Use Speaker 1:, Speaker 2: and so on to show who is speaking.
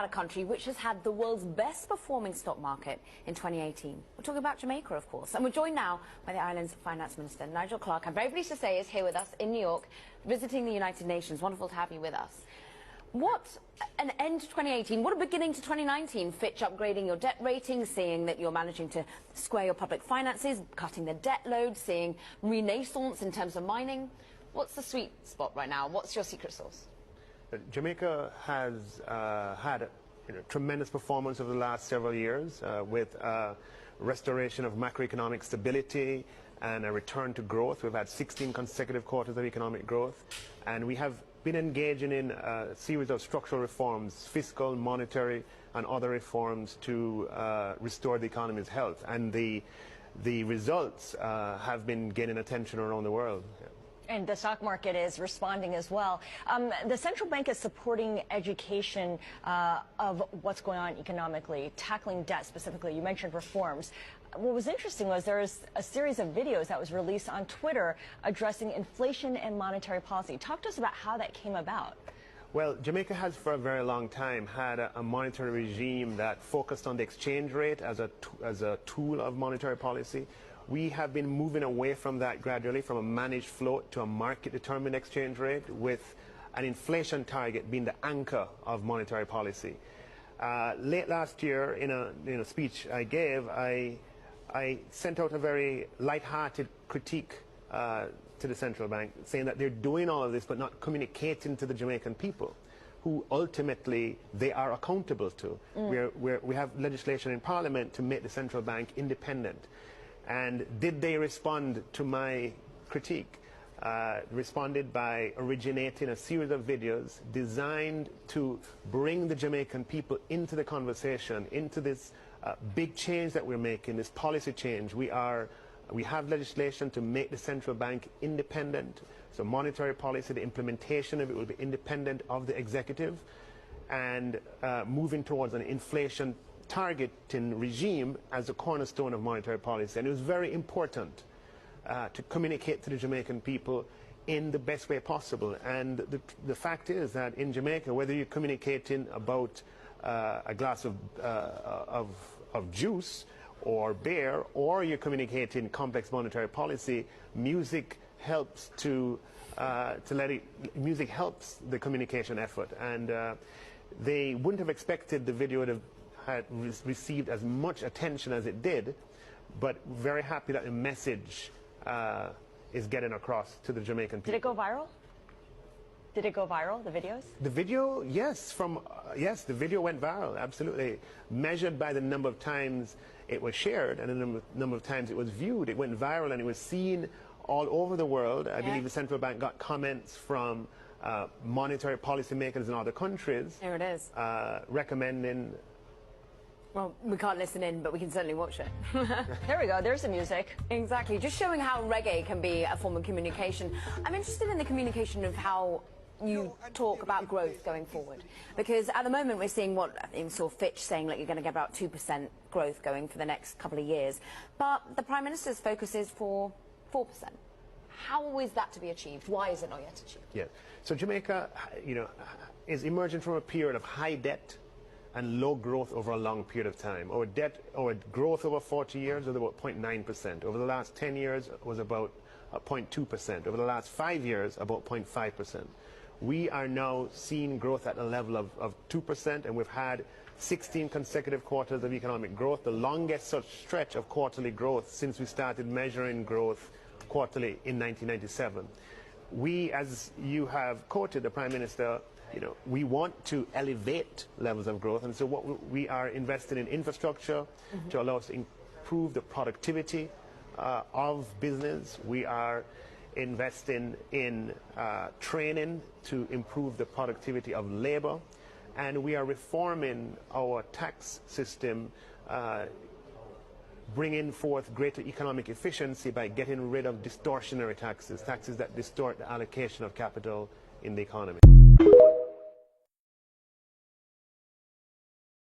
Speaker 1: A country which has had the world's best performing stock market in 2018. We're talking about Jamaica, of course, and we're joined now by the island's finance minister, Nigel Clarke. I'm very pleased to say is here with us in New York, visiting the United Nations. Wonderful to have you with us. What an end to 2018, what a beginning to 2019. Fitch upgrading your debt rating, seeing that you're managing to square your public finances, cutting the debt load, seeing renaissance in terms of mining. What's the sweet spot right now? What's your secret sauce?
Speaker 2: Jamaica has had tremendous performance over the last several years with restoration of macroeconomic stability and a return to growth. We've had 16 consecutive quarters of economic growth, and we have been engaging in a series of structural reforms, fiscal, monetary, and other reforms to restore the economy's health. And the results have been gaining attention around the world.
Speaker 3: And the stock market is responding as well. The central bank is supporting education of what's going on economically, tackling debt specifically. You mentioned reforms. What was interesting was there was a series of videos that was released on Twitter addressing inflation and monetary policy. Talk to us about how that came about.
Speaker 2: Well, Jamaica has for a very long time had a monetary regime that focused on the exchange rate as a tool of monetary policy. We have been moving away from that gradually, from a managed float to a market-determined exchange rate, with an inflation target being the anchor of monetary policy. Late last year, in a speech I gave, I sent out a very light-hearted critique to the central bank, saying that they're doing all of this but not communicating to the Jamaican people, who ultimately they are accountable to. We have legislation in Parliament to make the central bank independent. And did they respond to my critique? Responded by originating a series of videos designed to bring the Jamaican people into the conversation, into this big change that we're making, this policy change. We have legislation to make the central bank independent. So monetary policy, the implementation of it will be independent of the executive, and moving towards an inflation targeting regime as a cornerstone of monetary policy. And it was very important to communicate to the Jamaican people in the best way possible. And the fact is that in Jamaica, whether you're communicating about a glass of juice or beer, or you're communicating complex monetary policy, music helps music helps the communication effort. And they wouldn't have expected the video to had received as much attention as it did, but very happy that the message is getting across to the Jamaican people.
Speaker 3: Did it go viral? Did it go viral, the videos?
Speaker 2: The video, yes, the video went viral, absolutely. Measured by the number of times it was shared and the number of times it was viewed, it went viral and it was seen all over the world. I believe the central bank got comments from monetary policymakers in other countries.
Speaker 1: There it is.
Speaker 2: Recommending.
Speaker 1: Well, we can't listen in, but we can certainly watch it.
Speaker 3: There we go. There's the music.
Speaker 1: Exactly. Just showing how reggae can be a form of communication. I'm interested in the communication of how you talk about growth going forward. Because at the moment we're seeing what I think saw Fitch saying like you're going to get about 2% growth going for the next couple of years. But the Prime Minister's focus is for 4%. How is that to be achieved? Why is it not yet achieved?
Speaker 2: Yeah. So Jamaica, is emerging from a period of high debt and low growth over a long period of time. Our growth over 40 years was about 0.9%. Over the last 10 years was about 0.2%. Over the last 5 years, about 0.5%. We are now seeing growth at a level of 2%, and we've had 16 consecutive quarters of economic growth, the longest such stretch of quarterly growth since we started measuring growth quarterly in 1997. We, as you have quoted the Prime Minister, we want to elevate levels of growth, and so what we are investing in infrastructure to allow us to improve the productivity of business. We are investing in training to improve the productivity of labor, and we are reforming our tax system, bringing forth greater economic efficiency by getting rid of distortionary taxes that distort the allocation of capital in the economy.